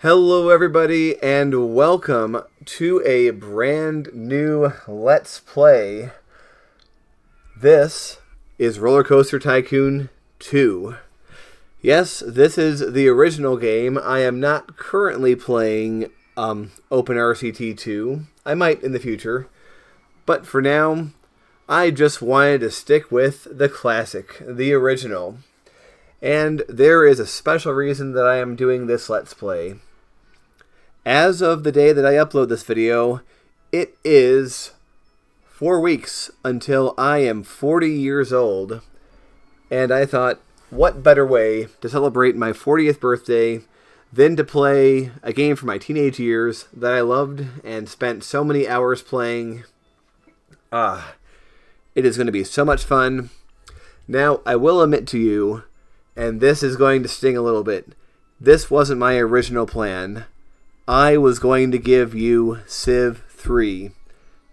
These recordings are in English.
Hello everybody and welcome to a brand new Let's Play. This is Roller Coaster Tycoon 2. Yes, this is the original game. I am not currently playing OpenRCT 2. I might in the future. But for now, I just wanted to stick with the classic, the original. And there is a special reason that I am doing this Let's Play. As of the day that I upload this video, it is 4 weeks until I am 40 years old. And I thought, what better way to celebrate my 40th birthday than to play a game from my teenage years that I loved and spent so many hours playing. It is going to be so much fun. Now, I will admit to you, and this is going to sting a little bit, this wasn't my original plan. I was going to give you Civ 3.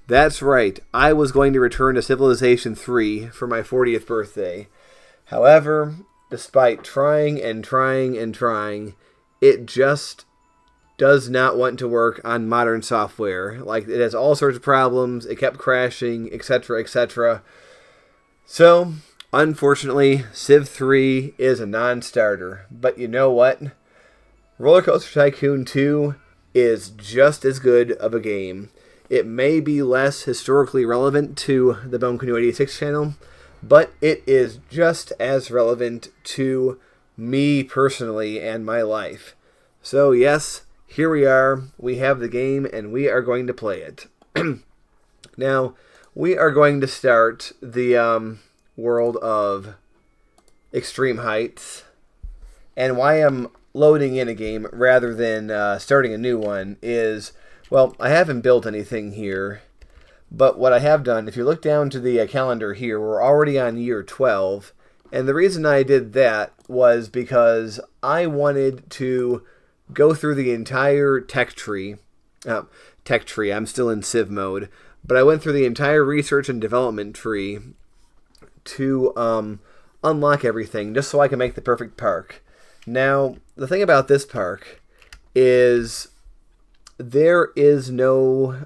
That's right, I was going to return to Civilization 3 for my 40th birthday. However, despite trying and trying and trying, it just does not want to work on modern software. Like, it has all sorts of problems, it kept crashing, etc., etc. So, unfortunately, Civ 3 is a non-starter. But you know what? Roller Coaster Tycoon 2 is just as good of a game. It may be less historically relevant to the Bone Canoe 86 channel, but it is just as relevant to me personally and my life. So yes, here we are. We have the game and we are going to play it. Now, we are going to start the world of Extreme Heights. And why I'm loading in a game rather than starting a new one is, well, I haven't built anything here, but what I have done, if you look down to the calendar here, we're already on year 12, and the reason I did that was because I wanted to go through the entire tech tree, I'm still in Civ mode, but I went through the entire research and development tree to unlock everything, just so I can make the perfect park. Now, the thing about this park is there is no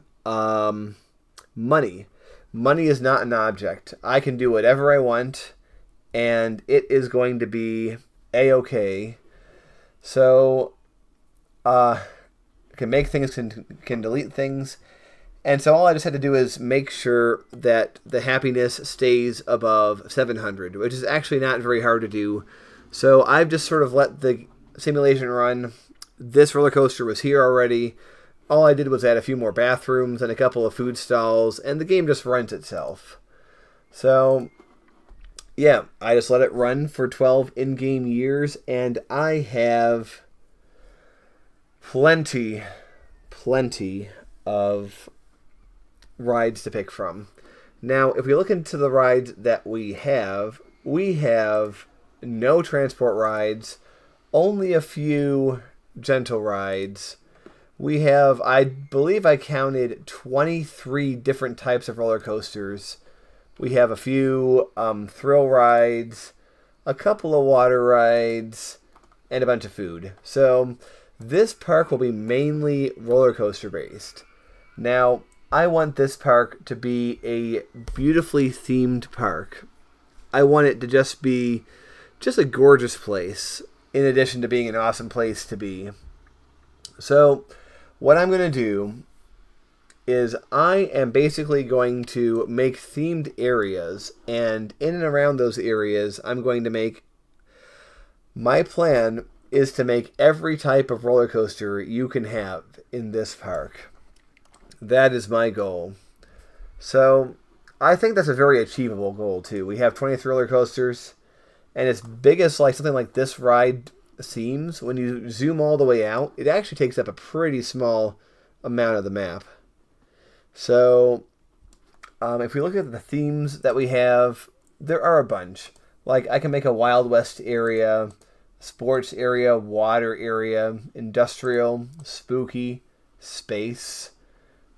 money. Money is not an object. I can do whatever I want, and it is going to be A-okay. So, I can make things, can delete things, and so all I just had to do is make sure that the happiness stays above 700, which is actually not very hard to do. So I've just sort of let the simulation run. This roller coaster was here already. All I did was add a few more bathrooms and a couple of food stalls, and the game just runs itself. So, yeah, I just let it run for 12 in-game years, and I have plenty of rides to pick from. Now, if we look into the rides that we have no transport rides, only a few gentle rides. We have, I believe I counted 23 different types of roller coasters. We have a few thrill rides, a couple of water rides, and a bunch of food. So this park will be mainly roller coaster based. Now, I want this park to be a beautifully themed park. I want it to just be just a gorgeous place, in addition to being an awesome place to be. So, what I'm going to do is I am basically going to make themed areas, and in and around those areas, I'm going to make... My plan is to make every type of roller coaster you can have in this park. That is my goal. So, I think that's a very achievable goal, too. We have 23 roller coasters. And as big as like something like this ride seems, when you zoom all the way out, it actually takes up a pretty small amount of the map. So, if we look at the themes that we have, there are a bunch. Like, I can make a Wild West area, sports area, water area, industrial, spooky, space.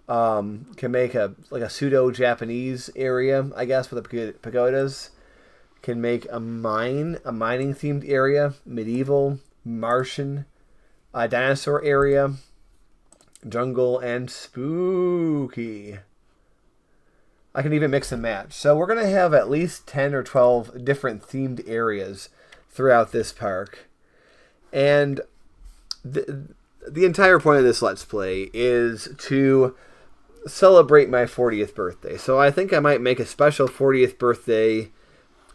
Can make a pseudo-Japanese area, I guess, with the pagodas. Can make a mining themed area, medieval, Martian, Dinosaur area, jungle, and spooky. I can even mix and match. So we're going to have at least 10 or 12 different themed areas throughout this park. And the entire point of this Let's Play is to celebrate my 40th birthday. So I think I might make a special 40th birthday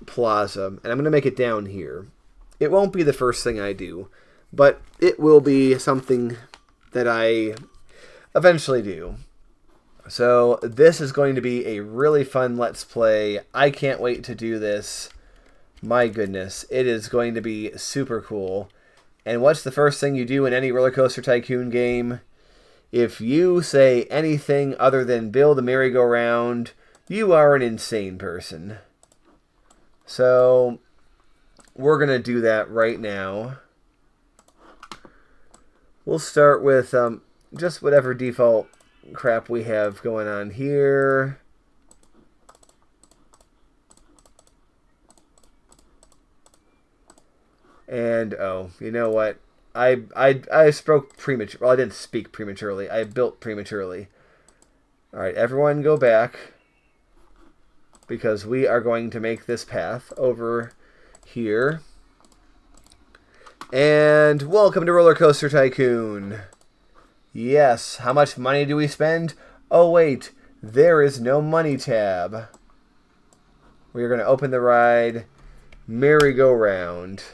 plaza, and I'm going to make it down here. It won't be the first thing I do, but it will be something that I eventually do. So this is going to be a really fun Let's Play. I can't wait to do this. My goodness, it is going to be super cool. And what's the first thing you do in any Roller Coaster Tycoon game? If you say anything other than build a merry-go-round, you are an insane person. So we're going to do that right now. We'll start with just whatever default crap we have going on here. And oh, you know what? I spoke premature. Well, I didn't speak prematurely. I built prematurely. All right, everyone go back, because we are going to make this path over here. And welcome to Roller Coaster Tycoon. Yes, how much money do we spend? Oh wait, there is no money tab. We are going to open the ride, merry-go-round.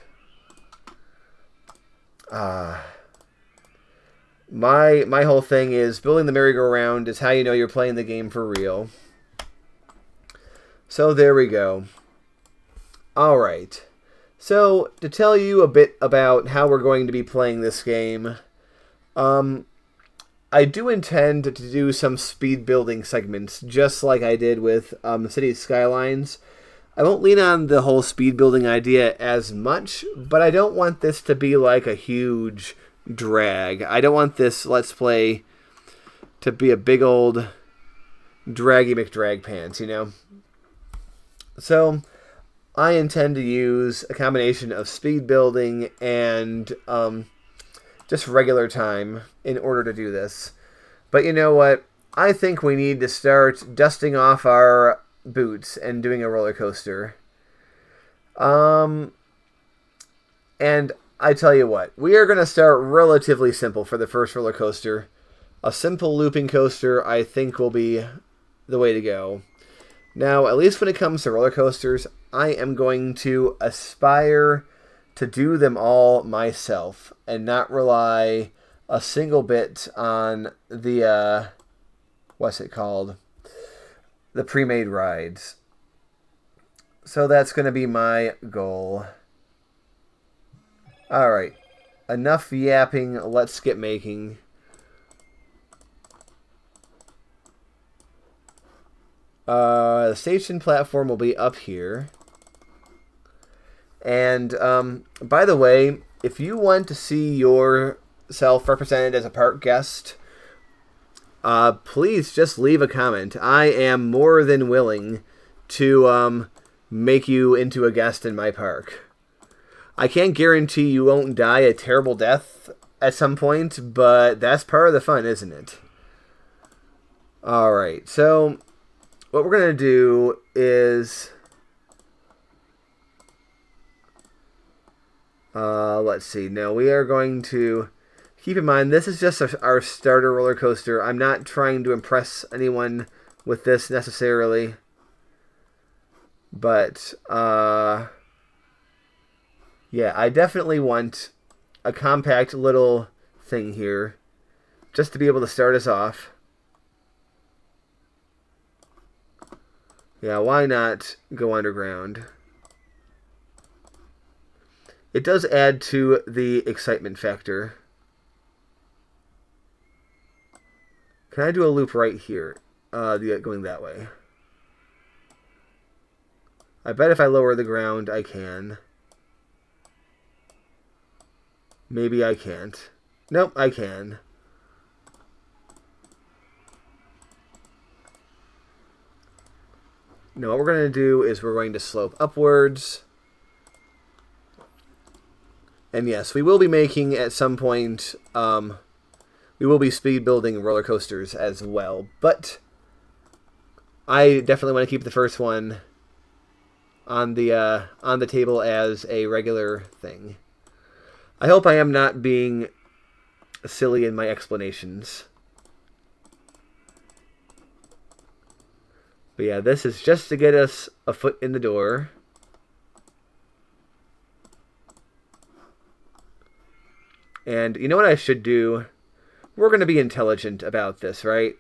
My whole thing is building the merry-go-round is how you know you're playing the game for real. So there we go. Alright. So, to tell you a bit about how we're going to be playing this game, I do intend to do some speed building segments, just like I did with Cities Skylines. I won't lean on the whole speed building idea as much, but I don't want this to be like a huge drag. I don't want this Let's Play to be a big old draggy McDrag pants, you know? So I intend to use a combination of speed building and just regular time in order to do this. But you know what? I think we need to start dusting off our boots and doing a roller coaster. And I tell you what, we are going to start relatively simple for the first roller coaster. A simple looping coaster, I think, will be the way to go. Now, at least when it comes to roller coasters, I am going to aspire to do them all myself and not rely a single bit on the, what's it called? The pre-made rides. So that's going to be my goal. Alright, enough yapping, let's get making. The station platform will be up here. And, by the way, if you want to see yourself represented as a park guest, please just leave a comment. I am more than willing to make you into a guest in my park. I can't guarantee you won't die a terrible death at some point, but that's part of the fun, isn't it? Alright, so what we're going to do is, let's see. No, we are going to keep in mind, this is just our starter roller coaster. I'm not trying to impress anyone with this necessarily. But, yeah, I definitely want a compact little thing here, just to be able to start us off. Yeah, why not go underground? It does add to the excitement factor. Can I do a loop right here? Going that way. I bet if I lower the ground, I can. Maybe I can't. Nope, I can. No, what we're going to do is we're going to slope upwards. And yes, we will be making at some point, we will be speed building roller coasters as well. But I definitely want to keep the first one on the table as a regular thing. I hope I am not being silly in my explanations. But yeah, this is just to get us a foot in the door. And you know what I should do? We're going to be intelligent about this, right?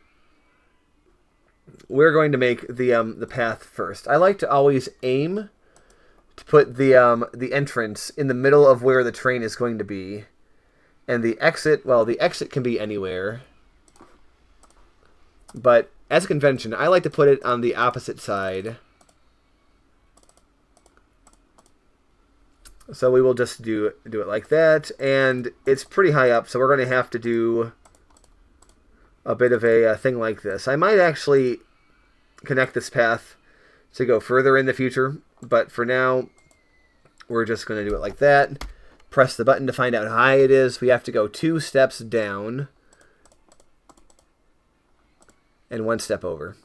We're going to make the path first. I like to always aim to put the entrance in the middle of where the train is going to be. And the exit, well, the exit can be anywhere. But as a convention, I like to put it on the opposite side. So we will just do it like that. And it's pretty high up, so we're going to have to do a bit of a thing like this. I might actually connect this path to go further in the future. But for now, we're just going to do it like that. Press the button to find out how high it is. We have to go 2 steps down. And 1 step over.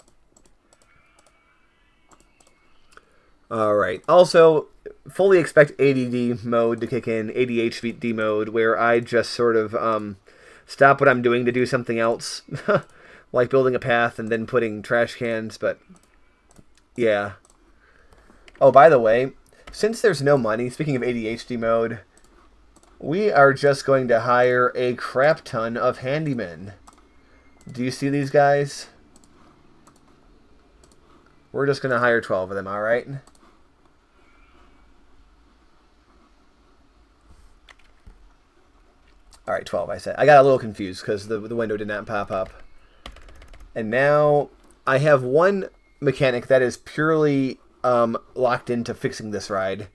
Alright. Also, fully expect ADD mode to kick in. ADHD mode, where I just sort of stop what I'm doing to do something else. Like building a path and then putting trash cans, but yeah. Oh, by the way, since there's no money, speaking of ADHD mode, we are just going to hire a crap ton of handymen. Do you see these guys? We're just going to hire 12 of them, alright? Alright, 12, I said. I got a little confused because the window did not pop up. And now I have one mechanic that is purely locked into fixing this ride.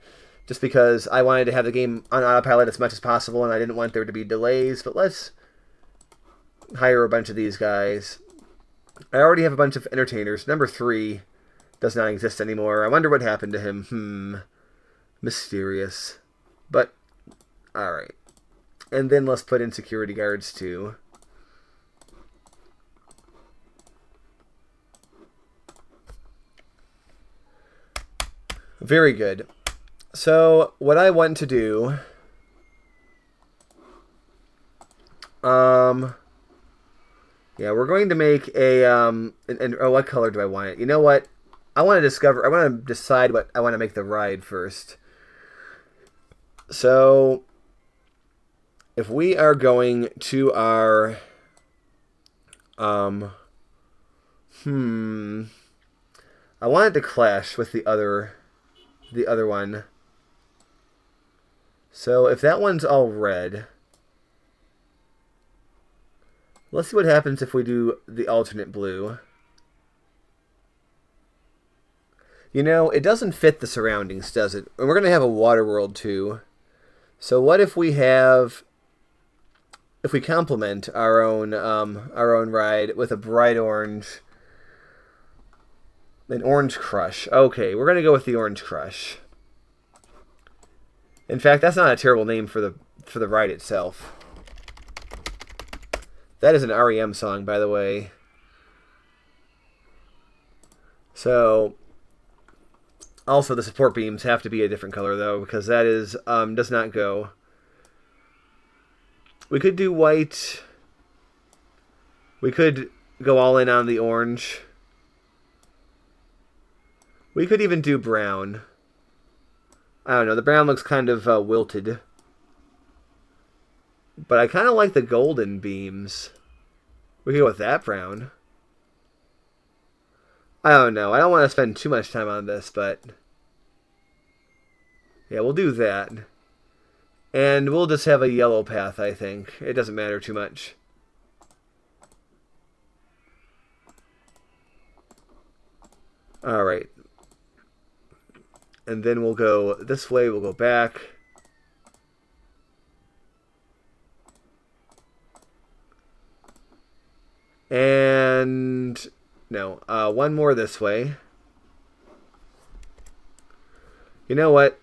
Just because I wanted to have the game on autopilot as much as possible and I didn't want there to be delays. But let's hire a bunch of these guys. I already have a bunch of entertainers. Number 3 does not exist anymore. I wonder what happened to him. Mysterious. But, alright. And then let's put in security guards too. Very good. So, what I want to do... yeah, we're going to make a... what color do I want it? You know what? I want to decide what I want to make the ride first. So, if we are going to our... I want it to clash with the other one. So if that one's all red, let's see what happens if we do the alternate blue. You know, it doesn't fit the surroundings, does it? And we're going to have a water world too. So what if we complement our own ride with a bright orange, an orange crush. Okay, we're going to go with the orange crush. In fact, that's not a terrible name for the ride itself. That is an REM song, by the way. So, also the support beams have to be a different color though, because that is does not go. We could do white. We could go all in on the orange. We could even do brown. I don't know, the brown looks kind of wilted. But I kind of like the golden beams. We could go with that brown. I don't know, I don't want to spend too much time on this, but... yeah, we'll do that. And we'll just have a yellow path, I think. It doesn't matter too much. Alright. And then we'll go this way, we'll go back. And... no, one more this way. You know what?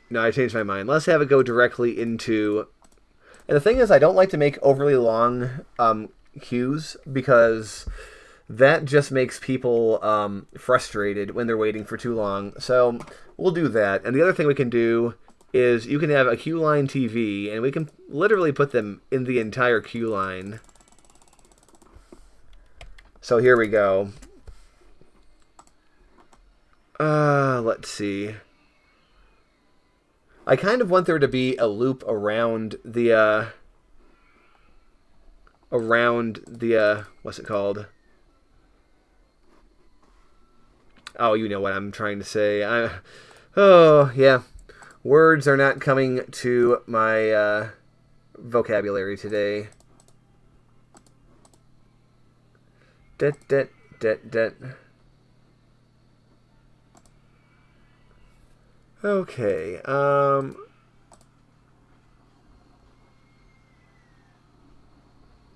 No, I changed my mind. Let's have it go directly into... And the thing is, I don't like to make overly long queues because that just makes people frustrated when they're waiting for too long. So we'll do that. And the other thing we can do is you can have a queue line TV, and we can literally put them in the entire queue line. So here we go. Let's see. I kind of want there to be a loop around the what's it called? Oh, you know what I'm trying to say. Oh, yeah. Words are not coming to my vocabulary today. Okay.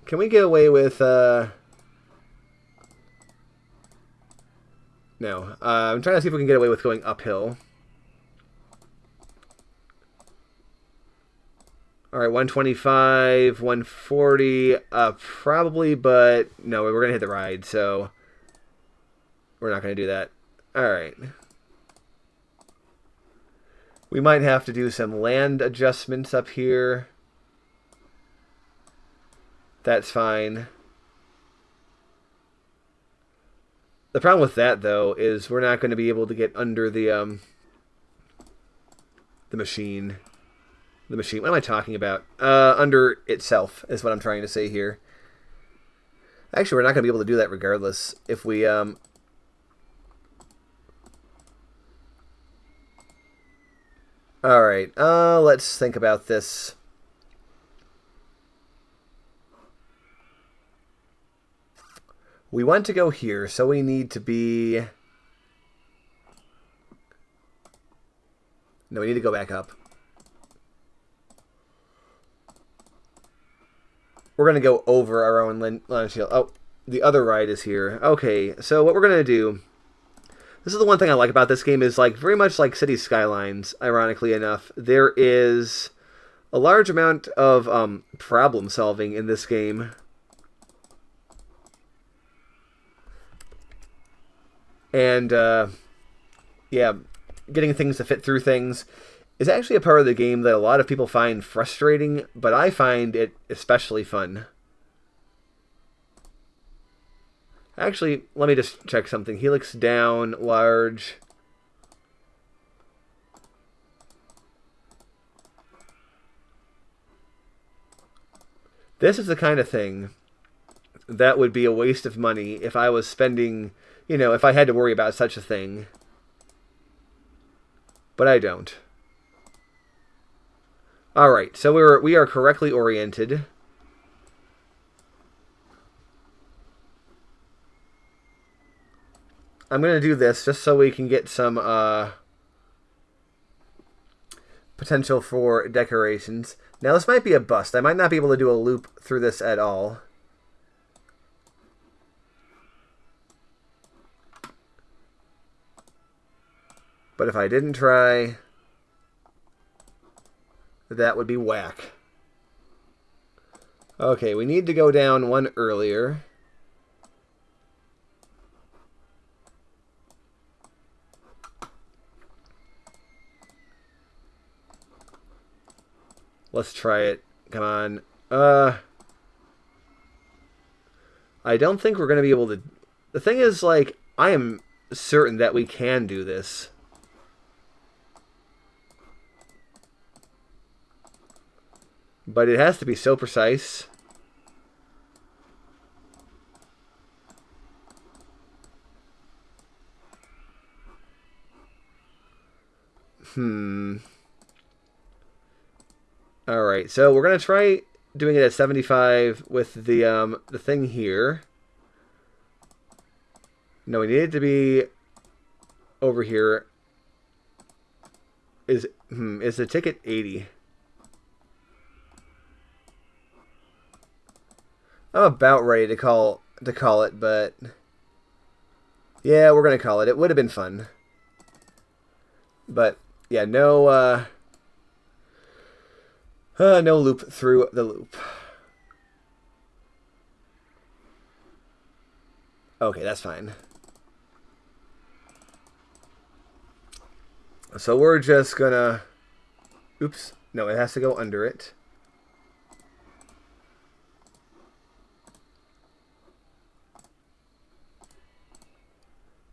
Can we get away with no. I'm trying to see if we can get away with going uphill. All right, 125, 140, probably, but no, we're gonna hit the ride, so we're not gonna do that. All right. We might have to do some land adjustments up here. That's fine. The problem with that, though, is we're not going to be able to get under the machine. The machine. What am I talking about? Under itself is what I'm trying to say here. Actually, we're not going to be able to do that regardless if we All right. Let's think about this. We want to go here, so we need to be... No, we need to go back up. We're going to go over our own launch shield. Oh, the other ride is here. Okay, so what we're going to do... This is the one thing I like about this game is, like, very much like City Skylines, ironically enough. There is a large amount of problem solving in this game. And, yeah, getting things to fit through things is actually a part of the game that a lot of people find frustrating, but I find it especially fun. Actually, let me just check something. Helix down, large. This is the kind of thing that would be a waste of money if I was spending, you know, if I had to worry about such a thing. But I don't. Alright, so we are correctly oriented. I'm going to do this just so we can get some potential for decorations. Now, this might be a bust. I might not be able to do a loop through this at all. But if I didn't try, that would be whack. Okay, we need to go down one earlier. Let's try it. Come on. I don't think we're going to be able to... The thing is, like, I am certain that we can do this. But it has to be so precise. Alright, so we're going to try doing it at 75 with the thing here. No, we need it to be over here. Is the ticket 80? I'm about ready to call it, but yeah, we're going to call it. It would have been fun. But yeah, no No loop through the loop. Okay, that's fine. So we're just gonna... Oops. No, it has to go under it.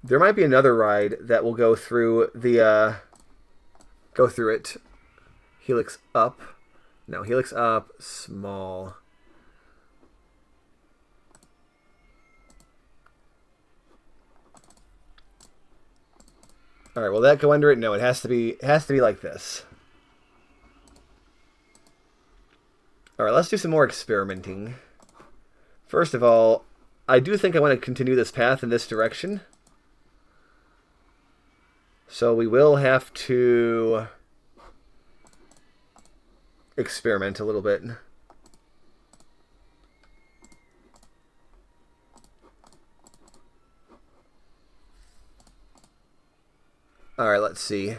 There might be another ride that will go through the... go through it. Helix up. No, helix up, small. All right, will that go under it? No, it has to be like this. All right, let's do some more experimenting. First of all, I do think I want to continue this path in this direction. So we will have to experiment a little bit. All right, let's see.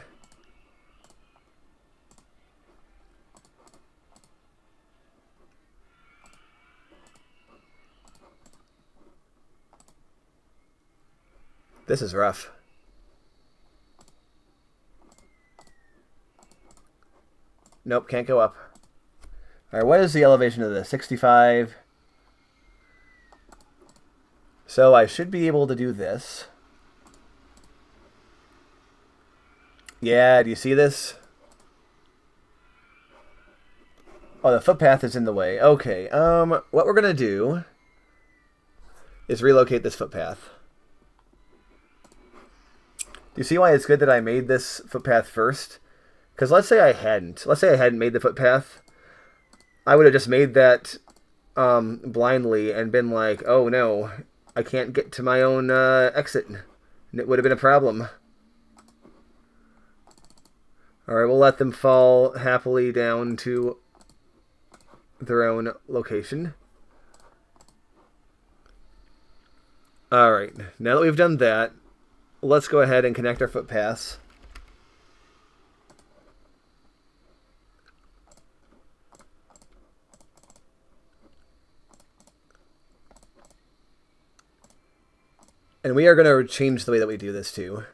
This is rough. Nope, can't go up. All right, what is the elevation of this? 65. So I should be able to do this. Yeah, do you see this? Oh, the footpath is in the way. Okay, what we're gonna do is relocate this footpath. Do you see why it's good that I made this footpath first? Because let's say I hadn't made the footpath, I would have just made that blindly and been like, oh no, I can't get to my own exit. And it would have been a problem. Alright, we'll let them fall happily down to their own location. Alright, now that we've done that, let's go ahead and connect our footpaths. And we are going to change the way that we do this too.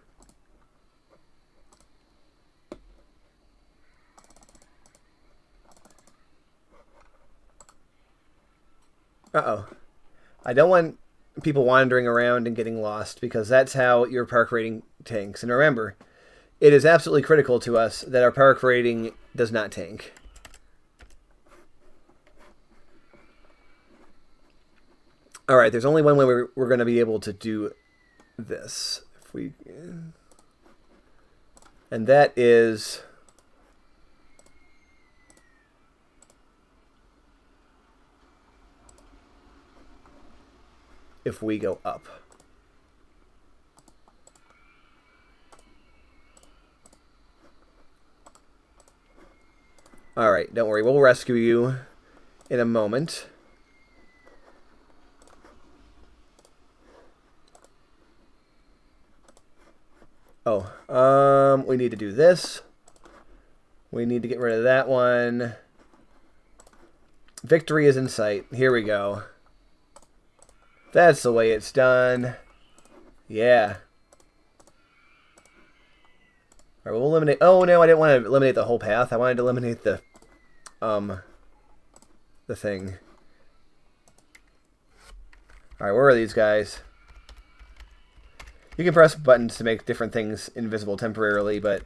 Uh-oh. I don't want people wandering around and getting lost, because that's how your park rating tanks. And remember, it is absolutely critical to us that our park rating does not tank. Alright, there's only one way we're going to be able to do this. If we... And that is... if we go up. Alright, don't worry. We'll rescue you in a moment. Oh, we need to do this. We need to get rid of that one. Victory is in sight. Here we go. That's the way it's done. Yeah. Alright, we'll eliminate... Oh, no, I didn't want to eliminate the whole path. I wanted to eliminate the thing. Alright, where are these guys? You can press buttons to make different things invisible temporarily, but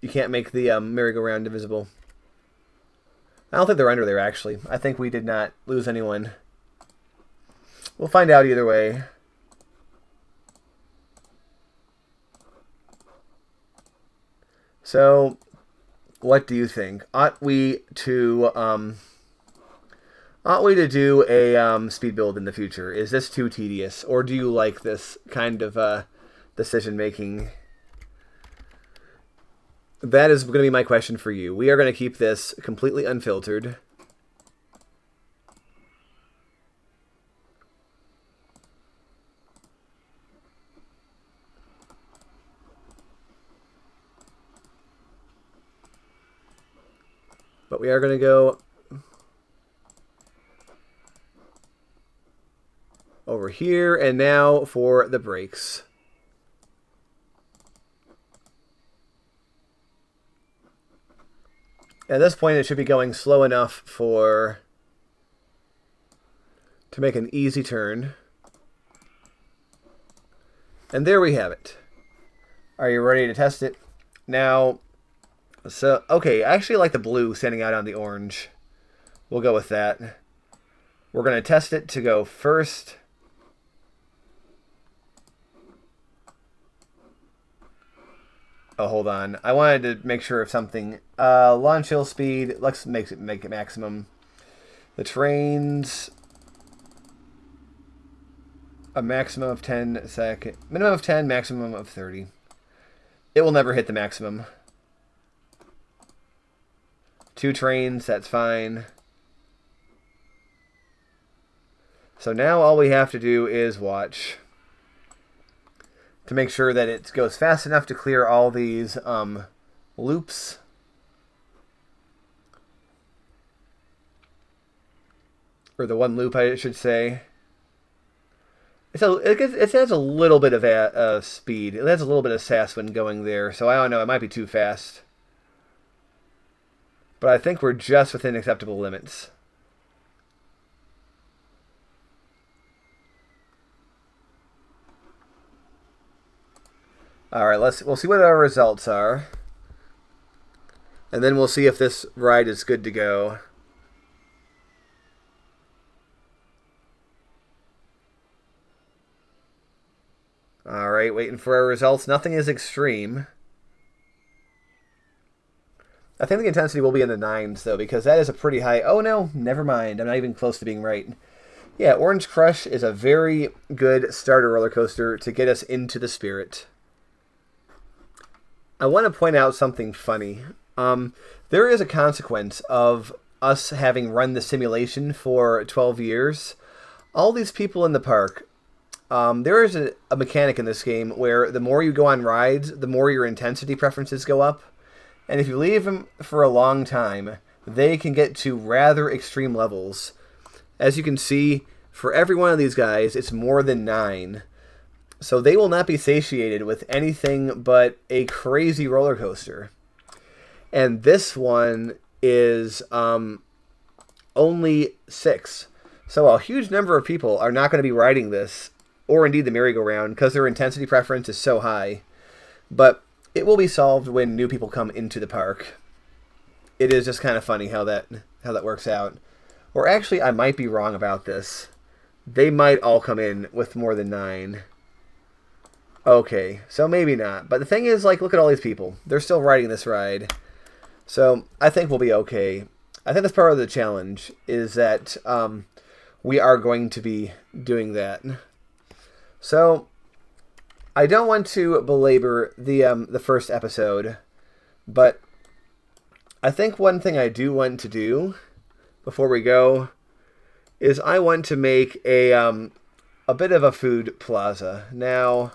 you can't make the merry-go-round invisible. I don't think they're under there, actually. I think we did not lose anyone. We'll find out either way. So, what do you think? Ought we to do a speed build in the future? Is this too tedious, or do you like this kind of decision making? That is going to be my question for you. We are going to keep this completely unfiltered. But we are going to go over here, and now for the brakes. At this point, it should be going slow enough to make an easy turn. And there we have it. Are you ready to test it? Now, so, okay, I actually like the blue standing out on the orange. We'll go with that. We're going to test it to go first. Oh, hold on. I wanted to make sure of something. Launch hill speed. Let's make it maximum. The trains, a maximum of 10 second. Minimum of 10, maximum of 30. It will never hit the maximum. 2 trains, that's fine. So now all we have to do is watch to make sure that it goes fast enough to clear all these loops. Or the one loop, I should say. It has a little bit of speed. It has a little bit of sass when going there, so I don't know. It might be too fast. But I think we're just within acceptable limits. All right, we'll see what our results are. And then we'll see if this ride is good to go. All right, waiting for our results. Nothing is extreme. I think the intensity will be in the 9s, though, because that is a pretty high... Oh, no, never mind. I'm not even close to being right. Yeah, Orange Crush is a very good starter roller coaster to get us into the spirit. I want to point out something funny. There is a consequence of us having run the simulation for 12 years. All these people in the park... there is a mechanic in this game where the more you go on rides, the more your intensity preferences go up. And if you leave them for a long time, they can get to rather extreme levels. As you can see, for every one of these guys, it's more than 9. So they will not be satiated with anything but a crazy roller coaster. And this one is only 6. So a huge number of people are not going to be riding this, or indeed the merry-go-round, because their intensity preference is so high. But it will be solved when new people come into the park. It is just kind of funny how that works out. Or actually, I might be wrong about this. They might all come in with more than 9. Okay, so maybe not. But the thing is, like, look at all these people. They're still riding this ride. So I think we'll be okay. I think that's part of the challenge, is that we are going to be doing that. So I don't want to belabor the first episode, but I think one thing I do want to do before we go is I want to make a bit of a food plaza. Now,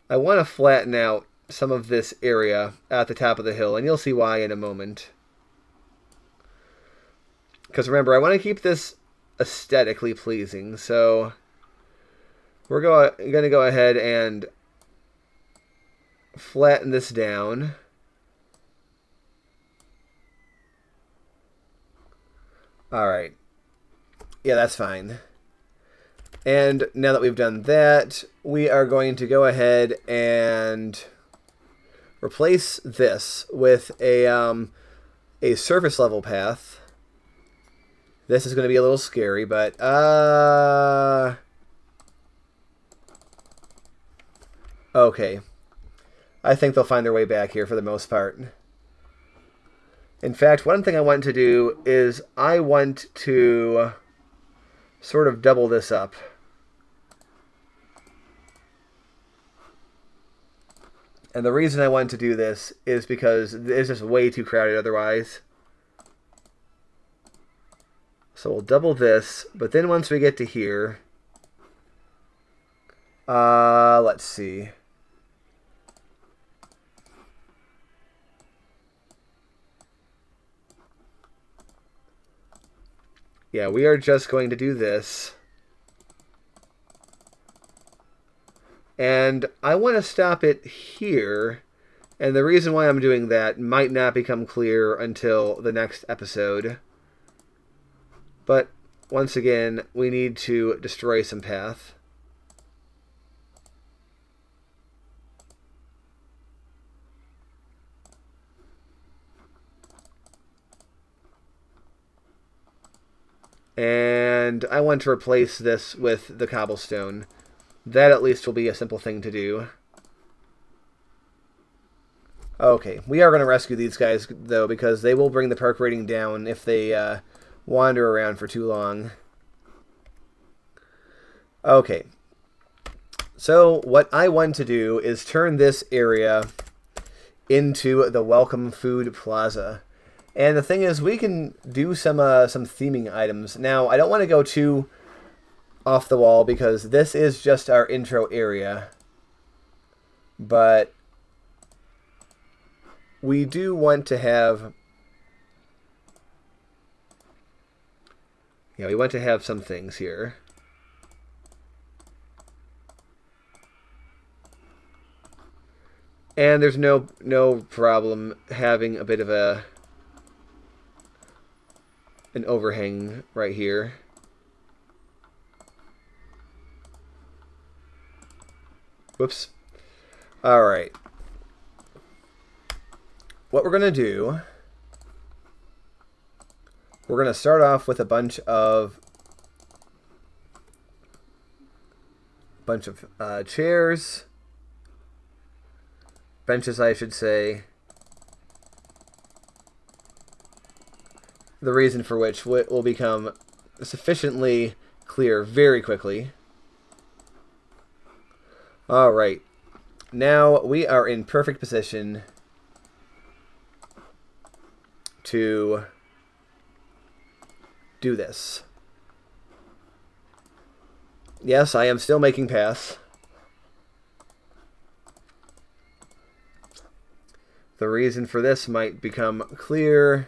I want to flatten out some of this area at the top of the hill, and you'll see why in a moment. Because remember, I want to keep this aesthetically pleasing, so we're going to go ahead and flatten this down. Alright. Yeah, that's fine. And now that we've done that, we are going to go ahead and replace this with a surface level path. This is going to be a little scary, but okay. I think they'll find their way back here for the most part. In fact, one thing I want to do is I want to sort of double this up. And the reason I want to do this is because it's just way too crowded otherwise. So we'll double this, but then once we get to here, let's see. Yeah, we are just going to do this. And I want to stop it here. And the reason why I'm doing that might not become clear until the next episode. But once again, we need to destroy some path. And I want to replace this with the cobblestone. That at least will be a simple thing to do. Okay, we are going to rescue these guys, though, because they will bring the perk rating down if they wander around for too long. Okay. So, what I want to do is turn this area into the Welcome Food Plaza. And the thing is, we can do some theming items. Now, I don't want to go too off the wall because this is just our intro area. But we do want to have... Yeah, we want to have some things here. And there's no problem having a bit of an overhang right here. Whoops. Alright. What we're going to do, we're going to start off with a bunch of chairs. Benches, I should say. The reason for which will become sufficiently clear very quickly. Alright. Now we are in perfect position to do this. Yes, I am still making paths. The reason for this might become clear.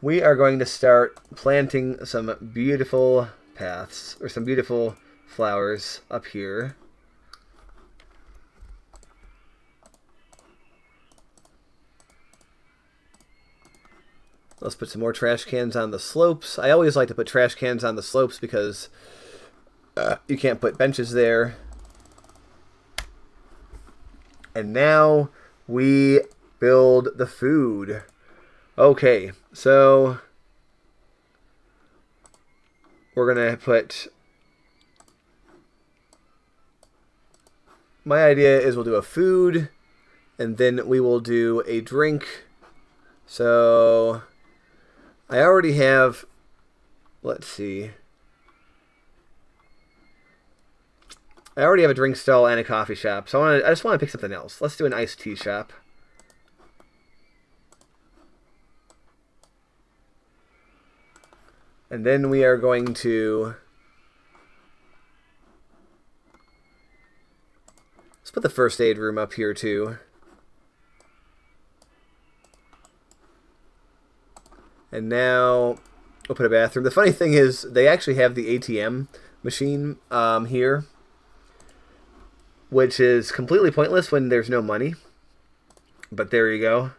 We are going to start planting some beautiful paths, or some beautiful flowers up here. Let's put some more trash cans on the slopes. I always like to put trash cans on the slopes because you can't put benches there. And now we build the food. Okay, so we're going to put... My idea is we'll do a food, and then we will do a drink. So I already have... Let's see. I already have a drink stall and a coffee shop, so I just want to pick something else. Let's do an iced tea shop. And then we are going to... Let's put the first aid room up here, too. And now we'll put a bathroom. The funny thing is, they actually have the ATM machine here, which is completely pointless when there's no money. But there you go.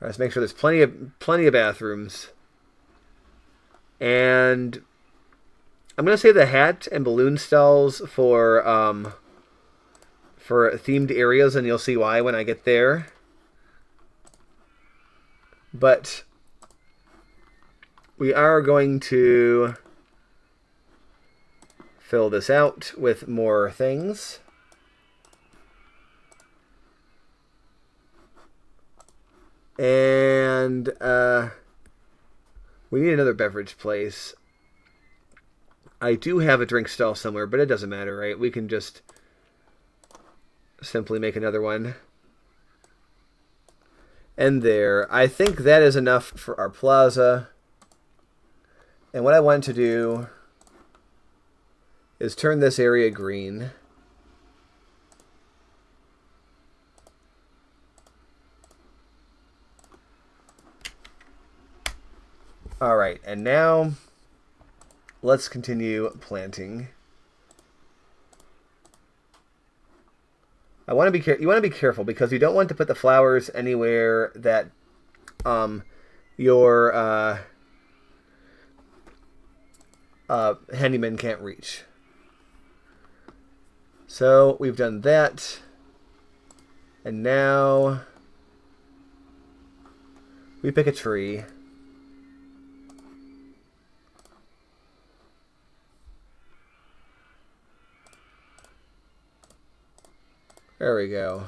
Let's make sure there's plenty of bathrooms. And I'm gonna say the hat and balloon stalls for themed areas, and you'll see why when I get there. But we are going to fill this out with more things. And we need another beverage place. I do have a drink stall somewhere, but it doesn't matter, right? We can just simply make another one. And there. I think that is enough for our plaza. And what I want to do is turn this area green. Alright, and now let's continue planting. You want to be careful because you don't want to put the flowers anywhere that your handyman can't reach. So we've done that, and now we pick a tree. There we go.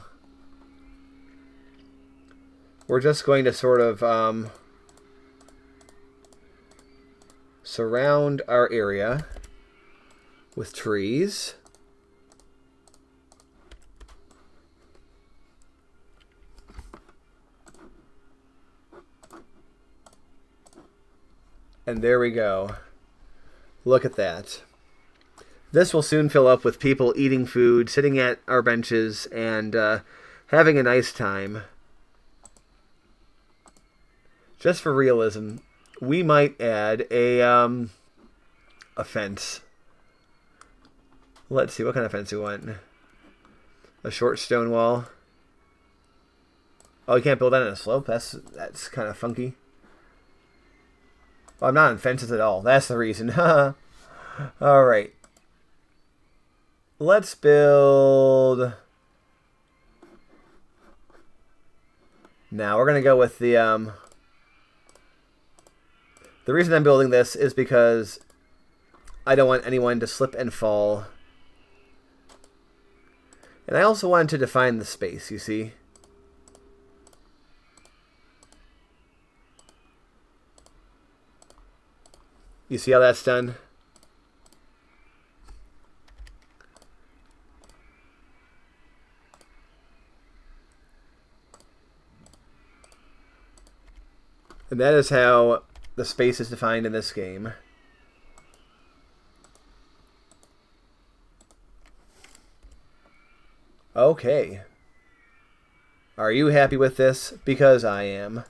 We're just going to sort of surround our area with trees. And there we go. Look at that. This will soon fill up with people eating food, sitting at our benches, and having a nice time. Just for realism, we might add a fence. Let's see, what kind of fence we want? A short stone wall. Oh, you can't build that on a slope? That's kind of funky. Well, I'm not on fences at all. That's the reason. Alright. Let's build... Now, we're going to go with the reason I'm building this is because I don't want anyone to slip and fall. And I also wanted to define the space, you see. You see how that's done? And that is how the space is defined in this game. Okay. Are you happy with this? Because I am.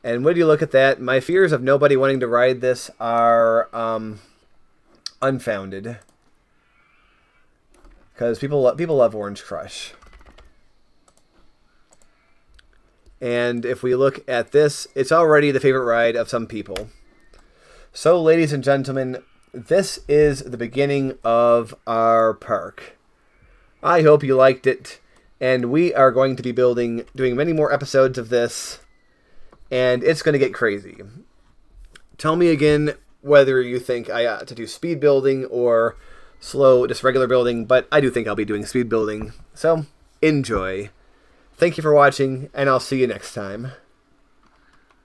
And when you look at that, my fears of nobody wanting to ride this are unfounded. Because people love Orange Crush. And if we look at this, it's already the favorite ride of some people. So, ladies and gentlemen, this is the beginning of our park. I hope you liked it. And we are going to be doing many more episodes of this. And it's going to get crazy. Tell me again whether you think I ought to do speed building or slow, just regular building. But I do think I'll be doing speed building. So, enjoy. Thank you for watching, and I'll see you next time.